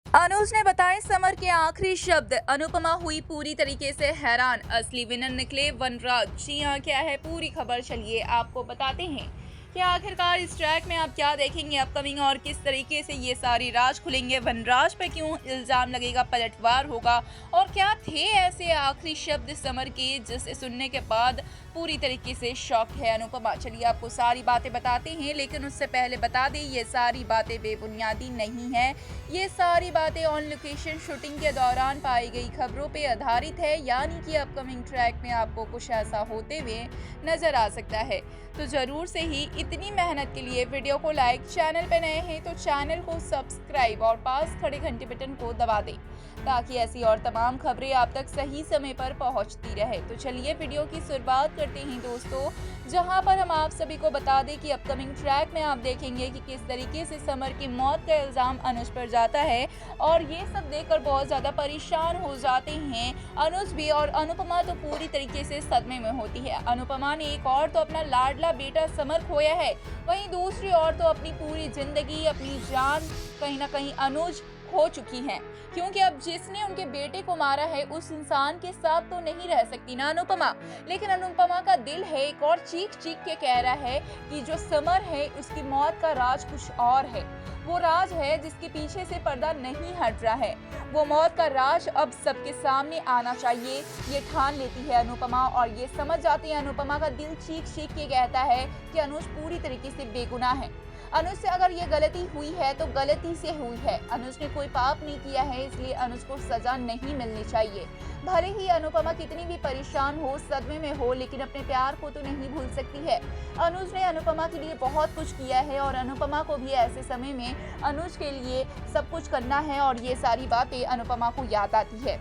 अनुज ने बताए समर के आखिरी शब्द। अनुपमा हुई पूरी तरीके से हैरान। असली विनर निकले वनराज। जी हाँ, क्या है पूरी खबर, चलिए आपको बताते हैं कि आखिरकार इस ट्रैक में आप क्या देखेंगे अपकमिंग और किस तरीके से ये सारी राज खुलेंगे। वनराज पे क्यों इल्जाम लगेगा, पलटवार होगा और क्या थे ऐसे आखिरी शब्द समर के जिसे सुनने के बाद पूरी तरीके से शॉक है अनुपमा। चलिए आपको सारी बातें बताते हैं, लेकिन उससे पहले बता दें ये सारी बातें बेबुनियादी नहीं है। ये सारी बातें ऑन लोकेशन शूटिंग के दौरान पाई गई खबरों पे आधारित है, यानी कि अपकमिंग ट्रैक में आपको कुछ ऐसा होते हुए नजर आ सकता है। तो जरूर से ही इतनी मेहनत के लिए वीडियो को लाइक, चैनल पे नए हैं तो चैनल को सब्सक्राइब और पास खड़े घंटे बटन को दबा दें ताकि ऐसी और तमाम खबरें आप तक सही समय पर पहुंचती रहे। तो चलिए वीडियो की शुरुआत करते हैं दोस्तों, जहां पर हम आप सभी को बता दें कि अपकमिंग ट्रैक में आप देखेंगे कि किस तरीके से समर की मौत का इल्जाम अनुज पर जाता है और ये सब देखकर बहुत ज्यादा परेशान हो जाते हैं अनुज भी, और अनुपमा तो पूरी तरीके से सदमे में होती है। अनुपमा ने एक और तो अपना लाडला बेटा समर खोया है, वहीं दूसरी ओर तो अपनी पूरी जिंदगी, अपनी जान कहीं ना कहीं अनुज खो चुकी हैं, क्योंकि अब जिसने उनके बेटे को मारा है उस इंसान के साथ तो नहीं रह सकती ना अनुपमा। लेकिन अनुपमा का दिल है एक और चीख चीख के कह रहा है कि जो समर है उसकी मौत का राज कुछ और है। वो राज है जिसके पीछे से पर्दा नहीं हट रहा है। वो मौत का राज अब सबके सामने आना चाहिए, ये ठान लेती है अनुपमा, और ये समझ जाती है अनुपमा का दिल चीख चीख के कहता है कि अनुज पूरी तरीके से बेगुनाह है। अनुज से अगर ये गलती हुई है तो गलती से हुई है। अनुज ने कोई पाप नहीं किया है, इसलिए अनुज को सजा नहीं मिलनी चाहिए। भले ही अनुपमा कितनी भी परेशान हो, सदमे में हो, लेकिन अपने प्यार को तो नहीं भूल सकती है। अनुज ने अनुपमा के लिए बहुत कुछ किया है और अनुपमा को भी ऐसे समय में अनुज के लिए सब कुछ करना है, और ये सारी बातें अनुपमा को याद आती है।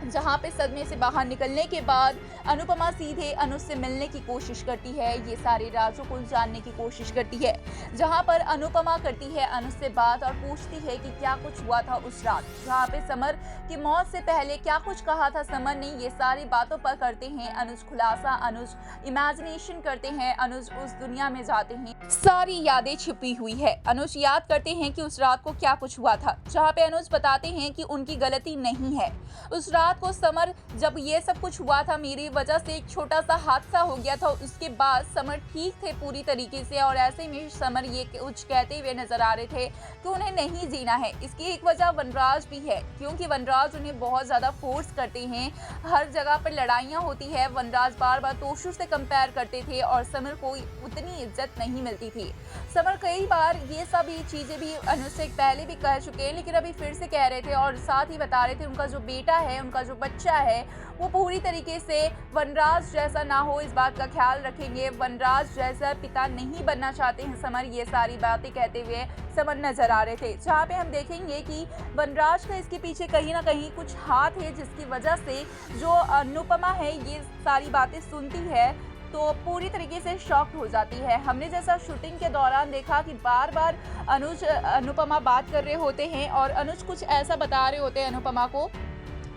जहां पे सदमे से बाहर निकलने के बाद अनुपमा सीधे अनुज से मिलने की कोशिश करती है, ये सारे राजों को जानने की कोशिश करती है। जहां पर अनुपमा करती है अनुज से बात और पूछती है कि क्या कुछ हुआ था उस रात, जहां पे समर की मौत से पहले क्या कुछ कहा था समर ने। ये सारी बातों पर करते हैं अनुज खुलासा, अनुज इमेजिनेशन करते हैं, अनुज उस दुनिया में जाते हैं, सारी यादें छिपी हुई है। अनुज याद करते हैं कि उस रात को क्या कुछ हुआ था, जहाँ पे अनुज बताते हैं कि उनकी गलती नहीं है। उस रात को समर, जब ये सब कुछ हुआ था मेरी वजह से एक छोटा सा हादसा हो गया था, उसके बाद समर ठीक थे पूरी तरीके से, और ऐसे में समर ये कुछ कहते हुए नजर आ रहे थे कि उन्हें नहीं जीना है। इसकी एक वजह वनराज भी है, क्योंकि वनराज उन्हें बहुत ज्यादा फोर्स करते हैं, हर जगह पर लड़ाइयाँ होती है। वनराज बार बार तोशु से कंपेयर करते थे और समर को उतनी इज्जत नहीं मिलती थी। समर कई बार ये सभी चीजें भी अनुज से पहले भी कह चुके हैं, लेकिन अभी फिर से कह रहे थे और साथ ही बता रहे थे उनका जो बेटा है, उनका जो बच्चा है, वो पूरी तरीके से वनराज जैसा ना हो, इस बात का ख्याल रखेंगे। वनराज जैसा पिता नहीं बनना चाहते हैं समर, ये सारी बातें कहते हुए समर नजर आ रहे थे। जहाँ पे हम देखेंगे कि वनराज का इसके पीछे कहीं ना कहीं कुछ हाथ है, जिसकी वजह से जो अनुपमा है ये सारी बातें सुनती है तो पूरी तरीके से शॉक्ड हो जाती है। हमने जैसा शूटिंग के दौरान देखा कि बार बार अनुज अनुपमा बात कर रहे होते हैं और अनुज कुछ ऐसा बता रहे होते हैं अनुपमा को,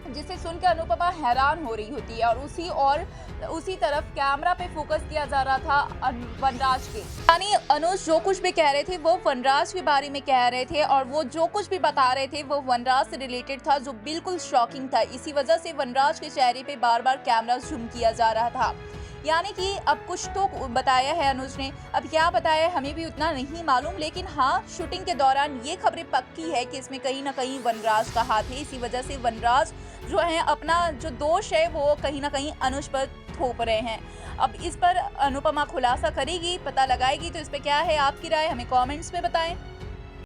जिसे सुनकर अनुपमा हैरान हो रही होती है, और उसी तरफ कैमरा पे फोकस किया जा रहा था वनराज के, यानी अनुज जो कुछ भी कह रहे थे वो वनराज के बारे में कह रहे थे, और वो जो कुछ भी बता रहे थे वो वनराज से रिलेटेड था, जो बिल्कुल शॉकिंग था। इसी वजह से वनराज के चेहरे पे बार बार कैमरा जूम किया जा रहा था। यानी कि अब कुछ तो बताया है अनुज ने, अब क्या बताया हमें भी उतना नहीं मालूम, लेकिन हाँ शूटिंग के दौरान ये खबरें पक्की है कि इसमें कहीं ना कहीं वनराज का हाथ है। इसी वजह से वनराज जो है अपना जो दोष है वो कहीं ना कहीं अनुज पर थोप रहे हैं। अब इस पर अनुपमा खुलासा करेगी, पता लगाएगी, तो इस पर क्या है आपकी राय, हमें कमेंट्स में बताएं।